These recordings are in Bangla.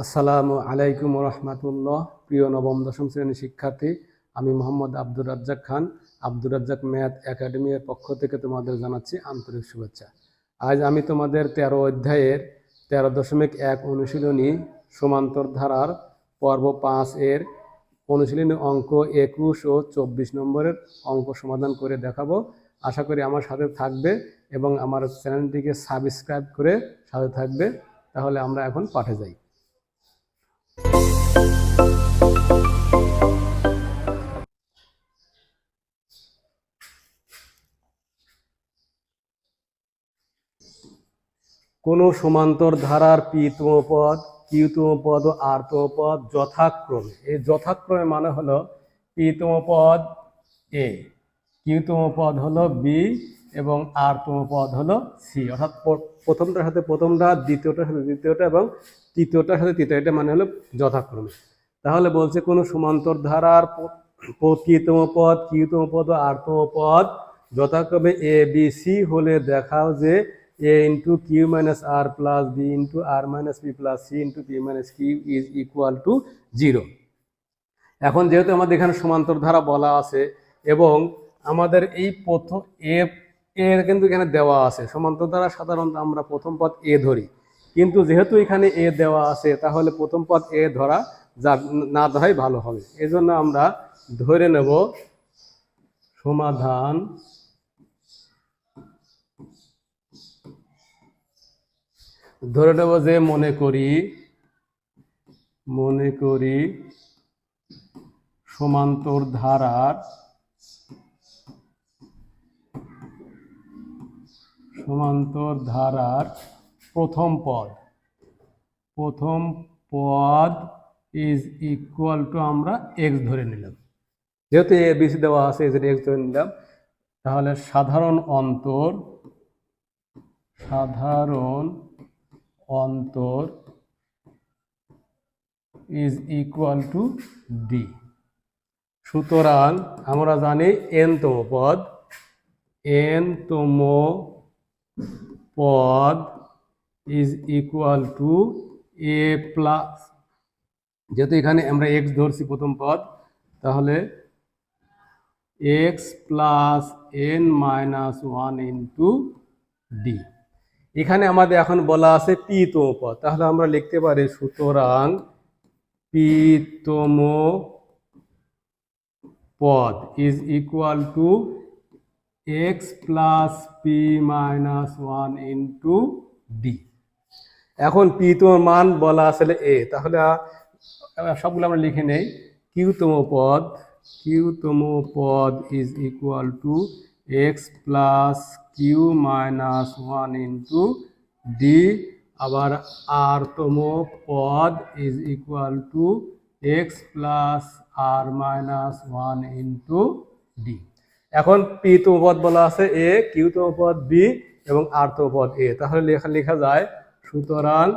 আসসালামু আলাইকুম রহমতুল্লাহ। প্রিয় নবম দশম শ্রেণীর শিক্ষার্থী, আমি মোহাম্মদ আব্দুর রাজ্জাক খান। আব্দুর রাজ্জাক ম্যাথ একাডেমির পক্ষ থেকে তোমাদের জানাচ্ছি আন্তরিক শুভেচ্ছা। আজ আমি তোমাদের 13 অধ্যায়ের 13.1 অনুশীলনী সমান্তর ধারার পর্ব 5 এর অনুশীলনী অঙ্ক 21 ও 24 নম্বরের অঙ্ক সমাধান করে দেখাবো। আশা করি আমার সাথে থাকবে এবং আমার চ্যানেলটিকে সাবস্ক্রাইব করে সাথে থাকবে। তাহলে আমরা এখন পাঠে যাই। কোন সমান্তর ধারার p-তম পদ, q-তম পদ ও r-তম পদ যথাক্রমে, এই যথাক্রমে মানে হলো p-তম পদ a, q-তম পদ হলো b এবং r-তম পদ হলো c। অর্থাৎ প্রথমটার সাথে প্রথমটা, দ্বিতীয়টার সাথে দ্বিতীয়টা এবং তৃতীয়টার সাথে তৃতীয়, এটা মানে হলো যথাক্রমে। তাহলে বলছে কোন সমান্তর ধারার p-তম পদ, q-তম পদ ও r-তম পদ যথাক্রমে a b c হলে দেখাও যে a into q minus r plus b into r minus p plus c into p minus q is equal to 0। এখন যেহেতু আমাদের এখানে সমান্তর ধারা বলা আছে এবং আমাদের এই প্রথম এ কিন্তু এখানে দেওয়া আছে, সমান্তর ধারা সাধারণত আমরা প্রথম পদ এ ধরি, কিন্তু যেহেতু এখানে এ দেওয়া আছে তাহলে প্রথম পদ এ ধরা না ধরাই ভালো হবে। এজন্য আমরা ধরে নেব সমাধান ধরে নেব যে মনে করি সমান্তর ধারার প্রথম পদ ইজ ইকুয়াল টু, আমরা এক্স ধরে নিলাম, যেহেতু এ বি সি দেওয়া আছে এজন্য এক্স ধরে নিলাম। তাহলে সাধারণ অন্তর ইজ ইকুয়াল টু ডি। সুতরাং আমরা জানি n-তম পদ is equal to a plus, যেহেতু এখানে আমরা এক্স ধরছি প্রথম পদ, তাহলে x plus n minus 1 into d. এখানে আমাদের এখন বলা আছে p-তম পদ, তাহলে আমরা লিখতে পারি সুতরাং p-তম পদ is equal to x plus p minus 1 into d. এখন p-তম মান বলা আসলে এ, তাহলে সবগুলো আমরা লিখে নেই। q-তম পদ is equal to x plus q minus 1 into d. আবার r-তম পদ is equal to x plus r minus 1 into d. এখন p-তম পদ বলা আছে এ, q-তম পদ বি এবং r-তম পদ এ, তাহলে লেখা যায় সুতরাং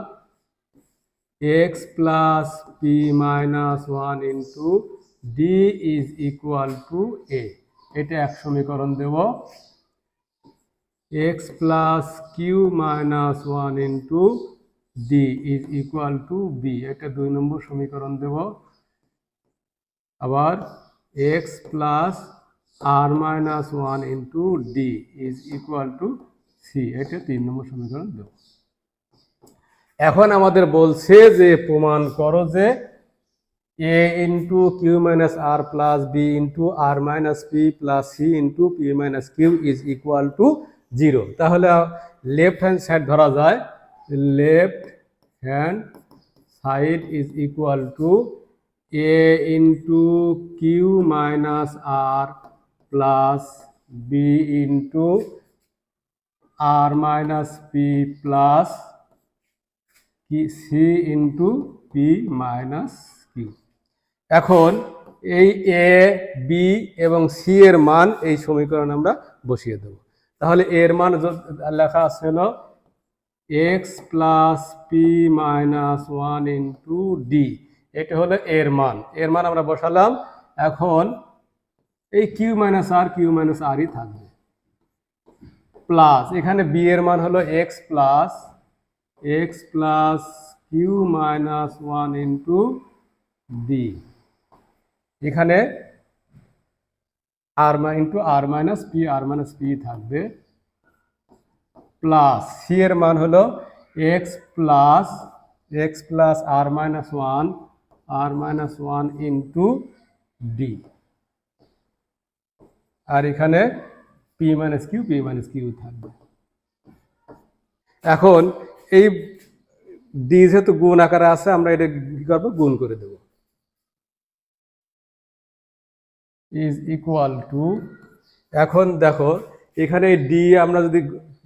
x plus p minus 1 into d is equal to a. এটা এক সমীকরণ দেব। X plus q minus 1 into d is equal to b, এটা 2 নম্বর সমীকরণ দেব। আবার x plus r minus 1 into d is equal to c, এটা 3 নম্বর সমীকরণ দেব। এখন আমাদের বলছে যে প্রমাণ করো যে a into q minus r plus b into r minus p plus c into p minus q is equal to 0। তাহলে লেফট হ্যান্ড সাইড ধরা যায়, left hand side is equal to a into q minus r plus b into r minus p plus c into p minus q. এখন এই এ বি এবং সি এর মান এই সমীকরণে আমরা বসিয়ে দেব। তাহলে এর মান লেখা আছে হলো x plus p minus 1 into d, এটা হলো এর মান আমরা বসালাম। এখন এই কিউ মাইনাস আরই থাকবে, প্লাস এখানে বি এর মান হলো x plus q minus one into d, এখানে r into r minus p থাকবে, প্লাস সি এর মান হলো x plus r minus one into d, আর এখানে পি মাইনাস কিউ থাকবে। এখন এই ডি যেহেতু গুণ আকারে আছে, আমরা এটা কি করবো, গুণ করে দেব। ইজ ইকুয়াল টু, এখন দেখো এখানে ডি, আমরা যদি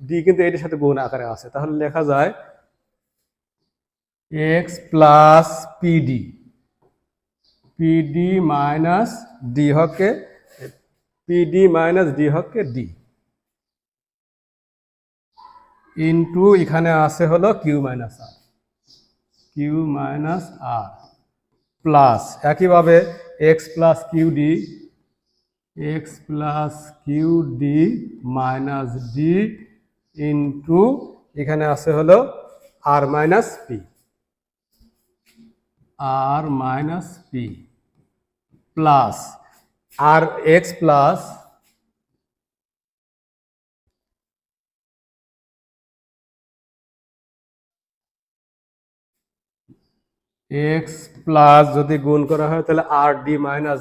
ডি কিন্তু এটার সাথে গুণ আকারে আছে, তাহলে লেখা যায় x plus pd minus d হকে ডি ইন্টু এখানে আছে হলো কিউ মাইনাস আর প্লাস একইভাবে x plus q d minus d into এখানে আছে হলো r minus p plus r x plus x plus যদি গুণ করা হয় তাহলে r d minus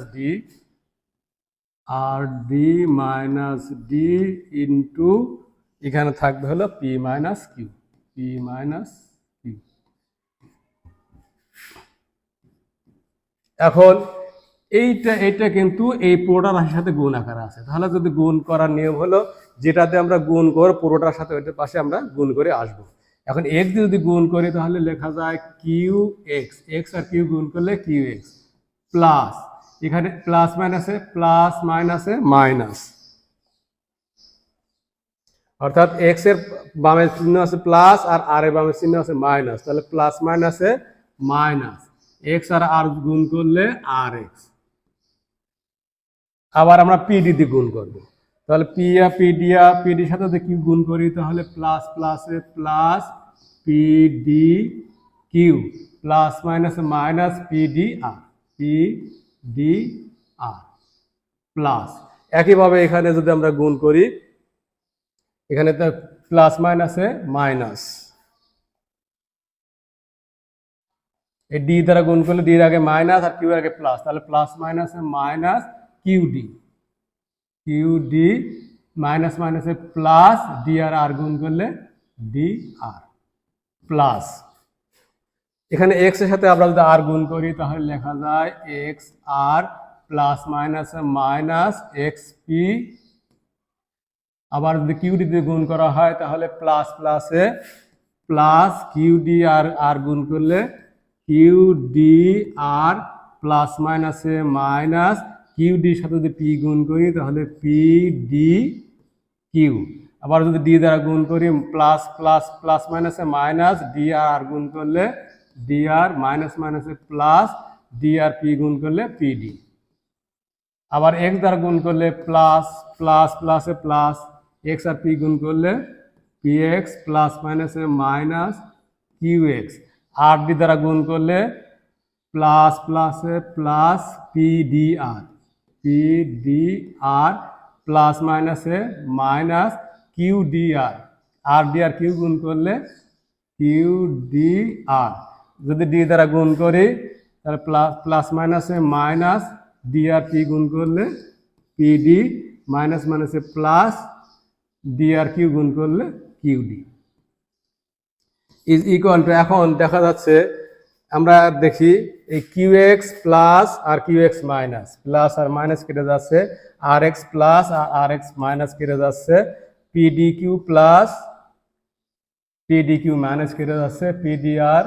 d into এখানে থাকবে হলো পি মাইনাস কিউ। এখন এইটা কিন্তু এই পুরোটা রাশির সাথে গুণ আকারে আছে, তাহলে যদি গুণ করার নিয়ম হলো যেটাতে আমরা গুণ করে পুরোটার সাথে ওইটার পাশে আমরা গুণ করে আসবো। এখন এক্স দিয়ে যদি গুণ করি তাহলে লেখা যায় কিউ এক্স আর কিউ গুণ করলে কিউ এক্স প্লাস এখানে প্লাস মাইনাসে মাইনাস, অর্থাৎ এক্স এর বামের চিহ্ন আছে প্লাস আর এর বামের চিহ্ন আছে মাইনাস, তাহলে প্লাস মাইনাসে মাইনাস, এক্স আর আর গুণ করলে আর এক্স। আবার আমরা পিডি দিয়ে গুণ করবো, তাহলে পিডির সাথে যদি কিউ গুণ করি তাহলে plus p d q plus minus p d r plus একইভাবে এখানে যদি আমরা গুণ করি, এখানে তো প্লাস মাইনাসে মাইনাস, এই ডি দ্বারা গুণ করলে ডির আগে মাইনাস আর কিউ এর আগে প্লাস, তাহলে প্লাস মাইনাসে মাইনাস কিউডি মাইনাসে প্লাস ডি আর গুণ করলে ডি আর প্লাস এখানে এক্স এর সাথে আমরা যদি আর গুণ করি তাহলে লেখা যায় এক্স আর প্লাস মাইনাসে মাইনাস এক্স পি, আবার যদি কিউডি দিয়ে গুণ করা হয় তাহলে প্লাস কিউডি আর গুণ করলে কিউডি আর প্লাস মাইনাসে মাইনাস কিউডির সাথে যদি পি গুণ করি তাহলে পি ডি কিউ, আবার যদি ডি দ্বারা গুণ করি প্লাস মাইনাসে মাইনাস ডি আর গুণ করলে ডি আর মাইনাসে প্লাস ডি আর পি গুণ করলে পিডি, আবার এক্স দ্বারা গুণ করলে প্লাসে প্লাস এক্স আর পি গুণ করলে পি এক্স প্লাস মাইনাসে মাইনাস কিউ এক্স, আর ডি দ্বারা গুণ করলে প্লাসে প্লাস পিডিআর প্লাস মাইনাসে মাইনাস কিউডিআর, আর ডি আর কিউ গুণ করলে কিউডিআর, যদি ডি দ্বারা গুণ করি তাহলে প্লাস মাইনাসে মাইনাস ডি আর পি গুণ করলে পিডি মাইনাসে প্লাস ডি আর কিউ গুণ করলে কিউডি ইজ ইকুয়াল টু, এখন দেখা যাচ্ছে আমরা দেখি এই কিউ এক্স প্লাস আর Q x minus, plus r minus কেটে যাচ্ছে, আর x plus r x minus কেটে যাচ্ছে, পিডি কিউ মাইনাস কেটে যাচ্ছে, পিডিআর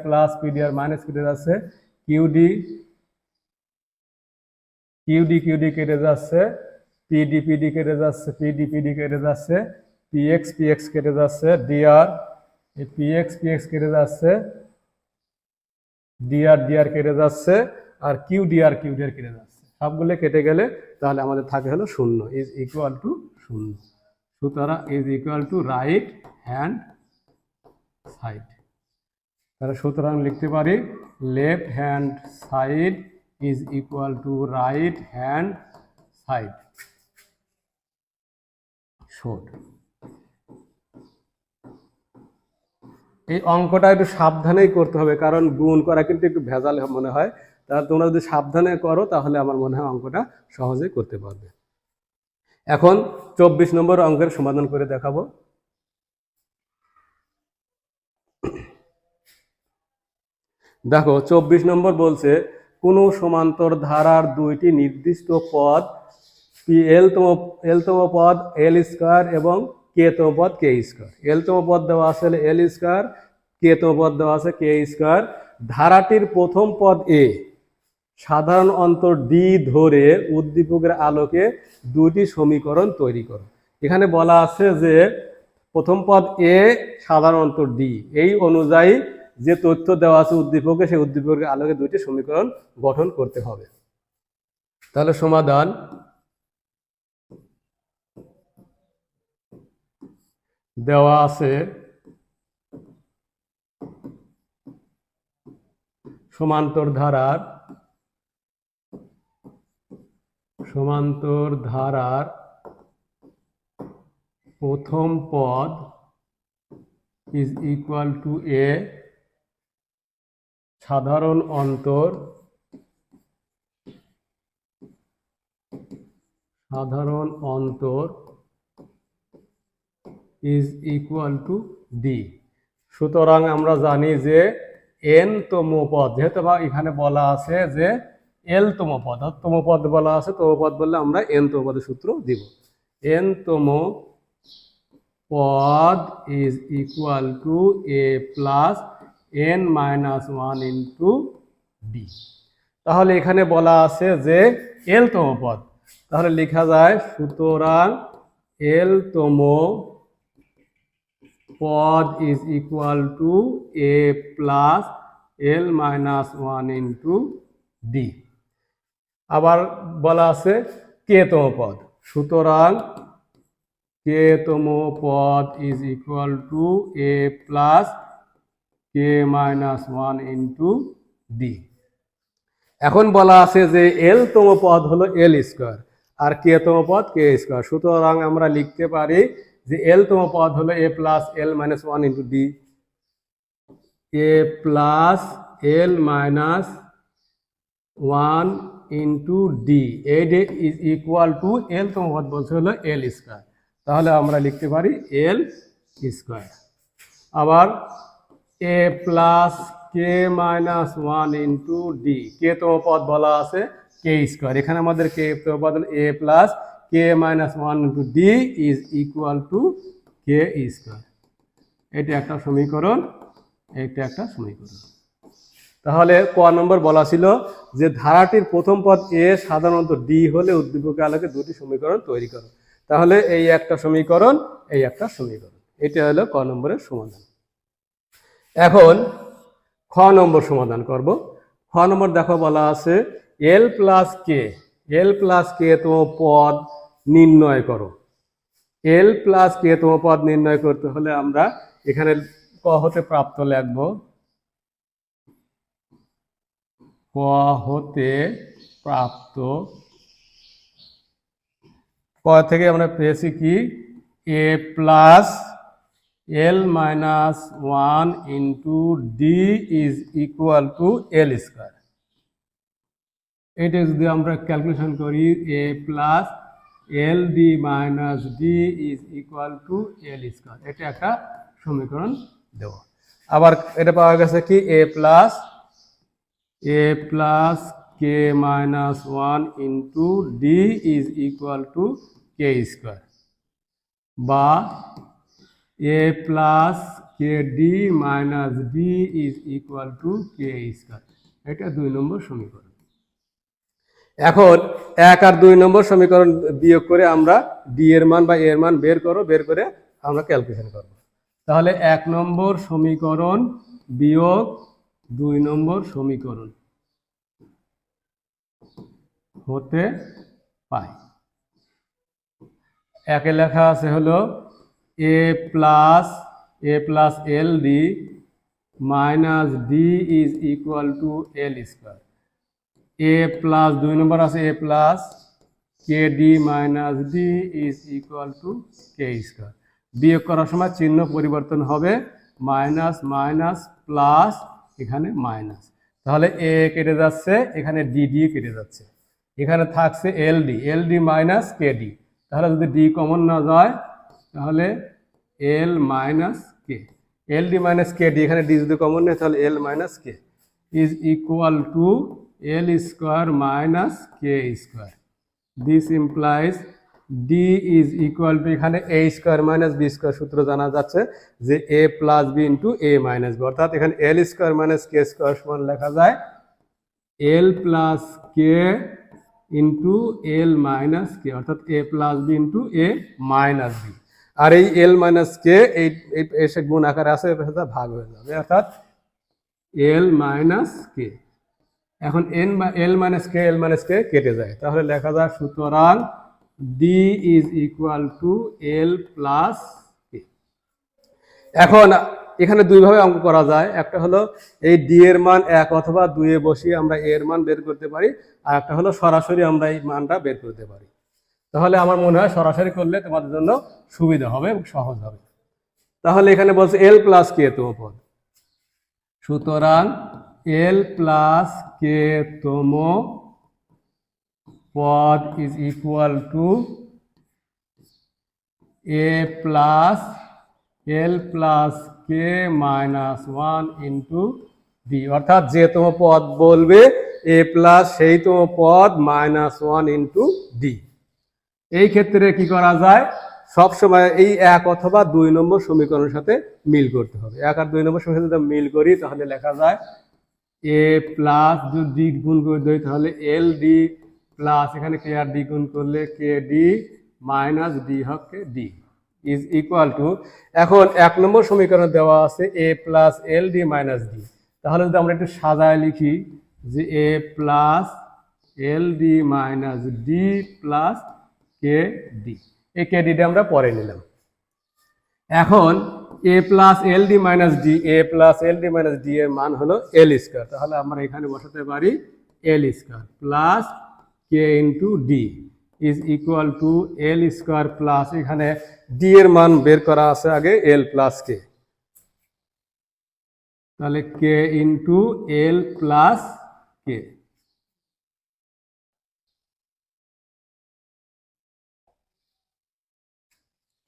প্লাস পিডিআর মাইনাস কেটে যাচ্ছে, কিউডি কেটে যাচ্ছে, পিডি কেটে যাচ্ছে, পিডি কেটে যাচ্ছে, পিএক্স কেটে যাচ্ছে, ডিআর পিএক্স কেটে যাচ্ছে, ডিআর কেটে যাচ্ছে, আর কিউডিআর কেটে যাচ্ছে, সবগুলো কেটে গেলে তাহলে আমাদের থাকে হলো 0 ইজ ইকুয়াল টু 0। সুতরাং is equal two right hand side. তাহলে সুতরাং লিখতে পারি left hand side is equal two right hand side. Showed. এই অঙ্কটা একটু সাবধানেই করতে হবে, কারণ গুণ করা কিন্তু একটু ভেজাল মনে হয়। তাহলে তোমরা যদি সাবধানে করো তাহলে আমার মনে হয় অঙ্কটা সহজেই করতে পারবে। এখন 24 নম্বর অঙ্কের সমাধান করে দেখাবো। দেখো 24 নম্বর বলছে কোনো সমান্তর ধারার দুইটি নির্দিষ্ট পদ এলতম পদ এল স্কয়ার এবং কে তম পদ কে স্কয়ার। এলতম পদ দেওয়া আছে এল স্কয়ার, কে তম পদ দেওয়া আছে কে স্কয়ার। ধারাটির প্রথম পদ এ সাধারণ অন্তর ডি ধরে উদ্দীপকের আলোকে দুটি সমীকরণ তৈরি করো। এখানে বলা আছে যে প্রথম পদ এ সাধারণ অন্তর ডি, এই অনুযায়ী যে তথ্য দেওয়া আছে উদ্দীপকে সেই উদ্দীপকের আলোকে দুটি সমীকরণ গঠন করতে হবে। তাহলে সমাধান দেওয়া আছে সমান্তর ধারার প্রথম পদ ইজ ইকুয়াল টু এ সাধারণ অন্তর ইজ ইকুয়াল টু ডি। সুতরাং আমরা জানি যে এন তম পদ, যেহেতু এখানে বলা আছে যে এল তম পদ, তম পদ বলা আছে, তম পদ বললে আমরা এন তম পদের সূত্র দিব। এন তম পদ is equal to a plus n minus one into D. তাহলে এখানে বলা আছে যে এল তম পদ, তাহলে লেখা যায় সুতরাং এল তম পদ is equal to a plus l minus one into d. আবার বলা আছে কে তম পদ, সুতরাং কে তম পদ is equal to a plus k minus one into d. এখন বলা আছে যে এল তম পদ হলো এল স্কোয়ার আর কে তম পদ কে স্কোয়ার। সুতরাং আমরা লিখতে পারি যে এল তম পদ হলো a plus l minus one into d, a plus l minus one into d, a is equal to l তম পদ বলছে হলো এল স্কোয়ার। তাহলে আমরা লিখতে পারি এল স্কোয়ার। আবার এ plus k minus one into D, কে তম পদ বলা আছে কে স্কোয়ার, এখানে আমাদের কে তম পদ a plus k minus one into d is equal to k square. এটা একটা সমীকরণ, এটা একটা সমীকরণ। তাহলে ক নম্বর বলা ছিল যে ধারাটির প্রথম পদ এ সাধারণত ডি হলে উদ্দীপকের আলোকে দুটি সমীকরণ তৈরি করো। তাহলে এই একটা সমীকরণ, এই একটা সমীকরণ, এটা হলো ক নম্বরের সমাধান। এখন খ নম্বর সমাধান করব। খ নম্বর দেখো বলা আছে এল প্লাস কে তম পদ নির্ণয় করো। এল প্লাস কে তম পদ নির্ণয় করতে হলে আমরা এখানে ক হতে প্রাপ্ত লিখব, ক হতে প্রাপ্ত, ক থেকে আমরা পেয়েছি কি a plus l minus one into d is equal to l square. এটা যদি আমরা ক্যালকুলেশন করি a plus l d minus d is equal to l square, এটা একটা সমীকরণ দেব। আবার এটা পাওয়া গেছে কি a plus k minus one into d is equal to k square, বা a plus k d minus d is equal to k square, এটা 2 নম্বর সমীকরণ। এখন 1 আর 2 নম্বর সমীকরণ বিয়োগ করে আমরা ডি এর মান বা এর মান বের করে আমরা ক্যালকুলেশন করব। তাহলে 1 নম্বর সমীকরণ বিয়োগ 2 নম্বর সমীকরণ হতে পাই। একে লেখা আছে হলো a plus l d minus d is equal to l square. A plus 2 নম্বর আছে a plus k d minus d is equal to k square. বিয়োগ করার সময় চিহ্ন পরিবর্তন হবে, মাইনাস মাইনাস প্লাস, এখানে মাইনাস। তাহলে এ কেটে যাচ্ছে, এখানে ডি ডি কেটে যাচ্ছে, এখানে থাকছে l d minus k d. তাহলে যদি ডি কমন না যায় তাহলে l minus k, l d minus k d, এখানে ডি যদি কমন নেয় তাহলে l minus k is equal to l square minus k square. This implies d is equal to, এখানে a square minus b square সূত্র জানা যাচ্ছে যে a plus b into a minus b, অর্থাৎ এখানে l square minus k square সমান লেখা যায় এল প্লাস কে ইন্টু এল মাইনাস কে, অর্থাৎ এ plus b into a minus B. আর এই এল মাইনাস কে এই এসে গুণ আকারে আছে, ভাগ হয়ে যাবে, অর্থাৎ এল মাইনাস কে। এখন এল মাইনাস কে কেটে যায়, তাহলে লেখা যায় সুতরাং d is equal to l plus k. এখন এখানে দুইভাবে অঙ্ক করা যায়, একটা হলো এই ডি এর মান 1 অথবা 2 এ বসিয়ে আমরা এর মান বের করতে পারি, আর একটা হলো সরাসরি আমরা এই মানটা বের করতে পারি। তাহলে আমার মনে হয় সরাসরি করলে তোমাদের জন্য সুবিধা হবে এবং সহজ হবে। তাহলে এখানে বলছে এল প্লাস কে তম পদ, সুতরাং এল প্লাস কে তম পদ is equal to a plus l plus k minus 1 into D, অর্থাৎ যে তম পদ বলবে এ প্লাস সেই তম পদ মাইনাস 1 ইন্টু ডি। এই ক্ষেত্রে কি করা যায়, সবসময় এই 1 অথবা 2 নম্বর সমীকরণের সাথে মিল করতে হবে। 1 আর 2 নম্বর সমীকরণের সাথে মিল করি তাহলে লেখা যায় এ প্লাস যদি ডি গুণ করে দিই তাহলে এল ডি প্লাস এখানে কে আর ডি গুণ করলে কে ডি মাইনাস ডি হকে ডি ইজ ইকুয়াল টু, এখন 1 নম্বর সমীকরণ দেওয়া আছে a plus l d minus d. তাহলে যদি আমরা একটু সাজায় লিখি যে a plus l d minus d plus k d, এই কে ডিটা আমরা পরে নিলাম। এখন a plus l d minus d, a plus l d minus d এর মান হলো এল স্কোয়ার, তাহলে আমরা এখানে বসাতে পারি l square plus k into d is equal to l square plus, এখানে ডি এর মান বের করা আছে আগে এল প্লাস কে, তাহলে k into l plus k,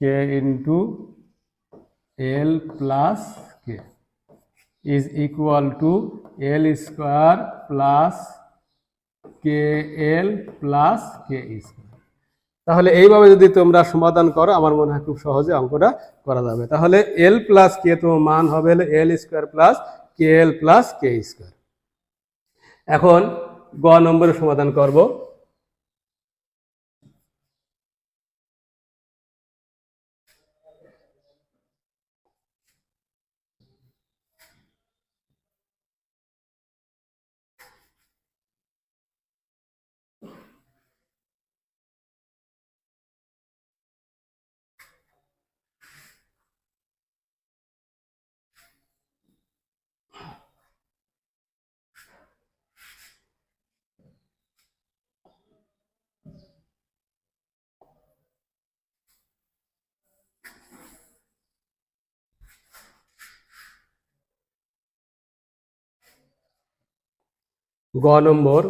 k into l plus k is equal to l square plus k l plus k square. তাহলে এইভাবে যদি তোমরা সমাধান করো আমার মনে হয় খুব সহজে অঙ্কটা করা যাবে। তাহলে এল প্লাস কে তোমার মান হবে এল square plus k l plus k square. এখন গ নম্বরের সমাধান করব। গ নম্বর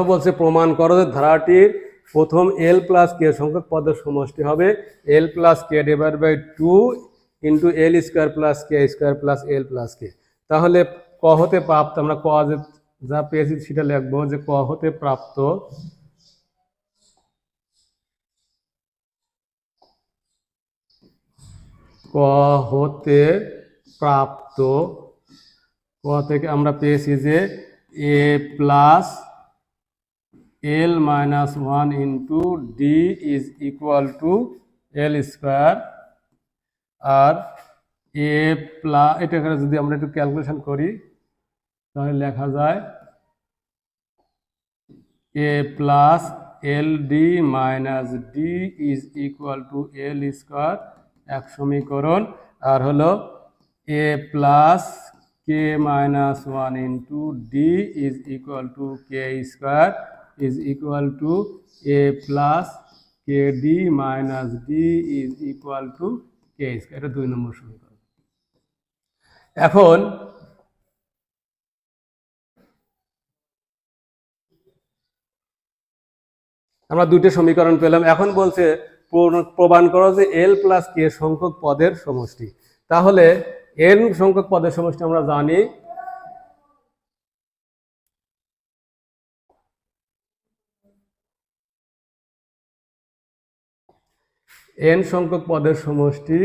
বলছে প্রমাণ করো যে ধারাটির প্রথম এল প্লাস কে সংখ্যক পদের সমষ্টি হবে l plus k divide by 2 into l square plus k square plus l plus k. তাহলে ক হতে প্রাপ্ত, আমরা ক যা পেয়েছি সেটা লিখবো যে ক হতে প্রাপ্ত ক থেকে আমরা পেয়েছি যে a plus l minus 1 into d is equal to l square, আর এ প্লাস এটা যদি আমরা একটু ক্যালকুলেশন করি তাহলে লেখা যায় a plus l d minus d is equal to l square, এক সমীকরণ। আর হলো a plus k minus one into d is equal to k square is equal to a plus k d minus d is equal to k square. এটা 2 নম্বর সমীকরণ। এখন আমরা 2টে সমীকরণ পেলাম। এখন বলছে প্রমাণ করো যে এল প্লাস কে সংখ্যক পদের সমষ্টি। তাহলে এন সংখ্যক পদের সমষ্টি আমরা জানি এন সংখ্যক পদের সমষ্টি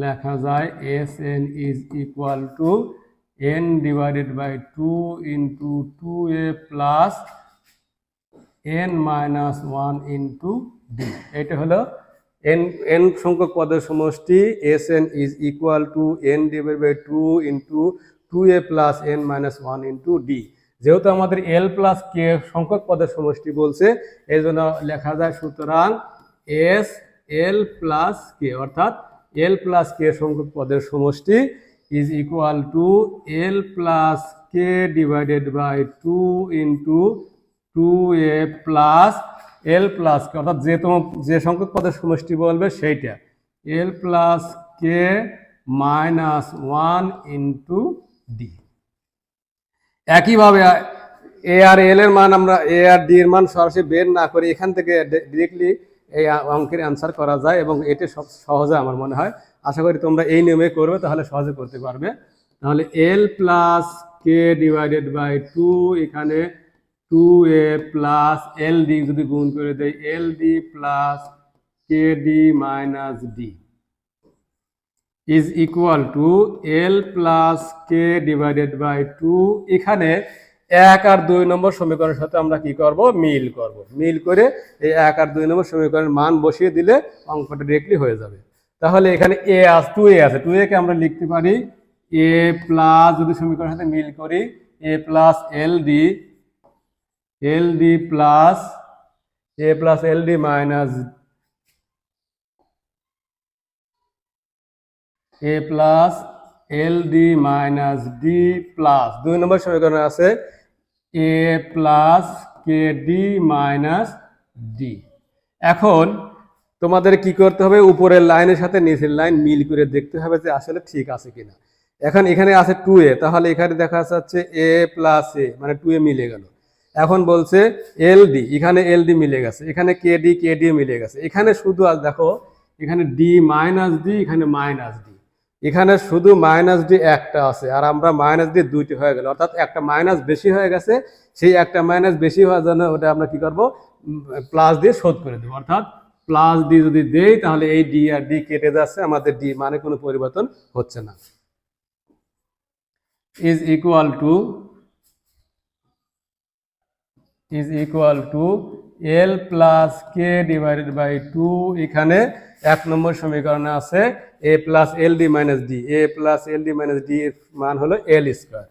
লেখা যায় s n is equal to n divided by 2 into 2a plus n minus 1 into d. এটা হলো এন সংখ্যক পদের সমষ্টি s n is equal to n divided by 2 into 2a plus n minus 1 into d. যেহেতু আমাদের এল প্লাস কে সংখ্যক পদের সমষ্টি বলছে, এই জন্য লেখা যায় সুতরাং এস এল প্লাস কে, অর্থাৎ এল প্লাস কে সংখ্যক পদের সমষ্টি is equal to l plus k divided by 2 into 2a plus l plus k, অর্থাৎ যে সংখ্যক পদের সমষ্টি বলবে সেইটা l plus k minus 1 into d. একইভাবে এ আর এল এর মান আমরা এ আর ডি এর মান সরাসরি বের না করে এখান থেকে ডিরেক্টলি এই অঙ্কের অ্যান্সার করা যায়, এবং এটা সব সহজে আমার মনে হয়। আশা করি তোমরা এই নিয়মে করবে, তাহলে সহজে করতে পারবে। তাহলে এল প্লাস কে ডিভাইডেড বাই 2, এখানে 2a প্লাস এল ডি যদি গুণ করে দেয় l d plus k d minus d is equal to l plus k divided by 2। এখানে 1 আর 2 নম্বর সমীকরণের সাথে আমরা কি করব, মিল করব। মিল করে এই 1 আর 2 নম্বর সমীকরণের মান বসিয়ে দিলে অঙ্কটা ডিরেক্টলি হয়ে যাবে। তাহলে এখানে এ আছে 2a আছে, 2a কে আমরা লিখতে পারি এ প্লাস, যদি সমীকরণের সাথে মিল করি a plus l d plus a plus l d minus a plus l d minus d plus 2 নম্বর সমীকরণে আছে a plus k d minus d. এখন তোমাদের কি করতে হবে, উপরের লাইনের সাথে নিচের লাইন মিল করে দেখতে হবে যে আসলে ঠিক আছে কিনা। এখন এখানে আছে 2a, তাহলে এখানে দেখা যাচ্ছে এ প্লাস এ মানে 2a মিলে গেল। এখন বলছে এল ডি, এখানে এল ডি মিলে গেছে, এখানে কে ডি মিলে গেছে। এখানে শুধু আজ দেখো এখানে ডি মাইনাস ডি, এখানে মাইনাস ডি, এখানে শুধু মাইনাস ডি একটা আছে, আর আমরা মাইনাস ডি 2টি হয়ে গেল, অর্থাৎ একটা মাইনাস বেশি হয়ে গেছে। সেই একটা মাইনাস বেশি হওয়ার জন্য ওটা আমরা কি করব, প্লাস দিয়ে শোধ করে দেবো। অর্থাৎ প্লাস ডি যদি দেই তাহলে এই ডি আর ডি কেটে যাচ্ছে, আমাদের ডি মানে কোনো পরিবর্তন হচ্ছে না। Is equal to l plus k divided by 2। এখানে 1 নম্বর সমীকরণে আছে a plus l d minus d, a plus l d minus d এর মান হলো এল স্কোয়ার।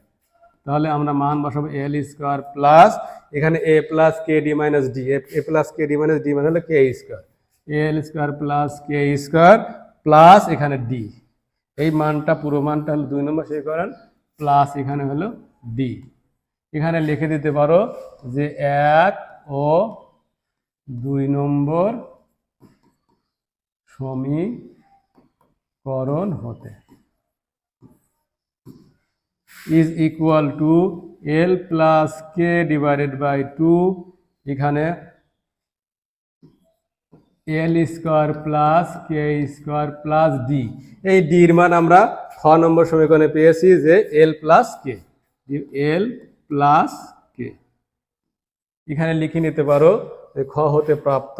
তাহলে আমরা মান বসাবো এল স্কোয়ার প্লাস এখানে a plus k d minus d, a plus k d minus d মানে হলো k square, l square plus k square plus এখানে ডি, এই মানটা পুরো মানটা হলো 2 নম্বর সমীকরণ প্লাস এখানে হলো ডি। এখানে লিখে দিতে পারো যে 1 ও 2 নম্বর সমীকরণ হতে is equal to l plus k divided by 2, এখানে l square plus k square plus d. এই ডির মান আমরা খ নম্বর সমীকরণে পেয়েছি যে এল প্লাস কে, এল প্লাস কে। এখানে লিখে নিতে পারো যে খ হতে প্রাপ্ত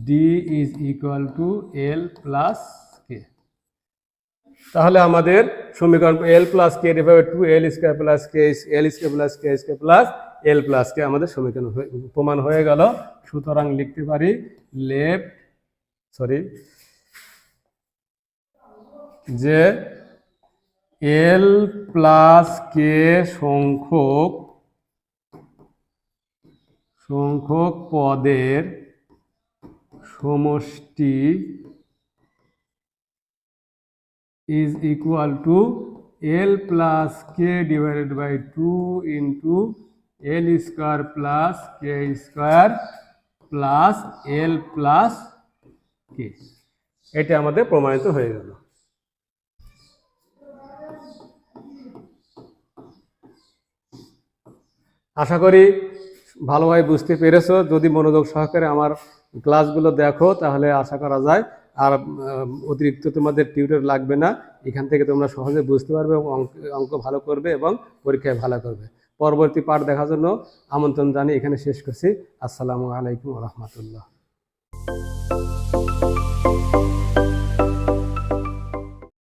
d is equal to l plus k. তাহলে আমাদের সমীকরণ l plus k divided 2 l square plus k, l square plus k square plus l plus k আমাদের সমীকরণ প্রমাণ হয়ে গেল। সুতরাং লিখতে পারি যে এল প্লাস কে সংখ্যক পদের সমষ্টি is equal to L plus K divided by 2 into L square plus K square plus L plus K। এটা আমাদের প্রমাণিত হয়ে গেল। আশা করি ভালোভাবে বুঝতে পেরেছো। যদি মনোযোগ সহকারে আমার ক্লাসগুলো দেখো তাহলে আশা করা যায় আর অতিরিক্ত তোমাদের টিউটর লাগবে না। এখান থেকে তোমরা সহজে বুঝতে পারবে এবং অঙ্ক ভালো করবে এবং পরীক্ষায় ভালো করবে। পরবর্তী পাঠ দেখার জন্য আমন্ত্রণ জানিয়ে এখানে শেষ করছি। আসসালামু আলাইকুম ওয়া রাহমাতুল্লাহ।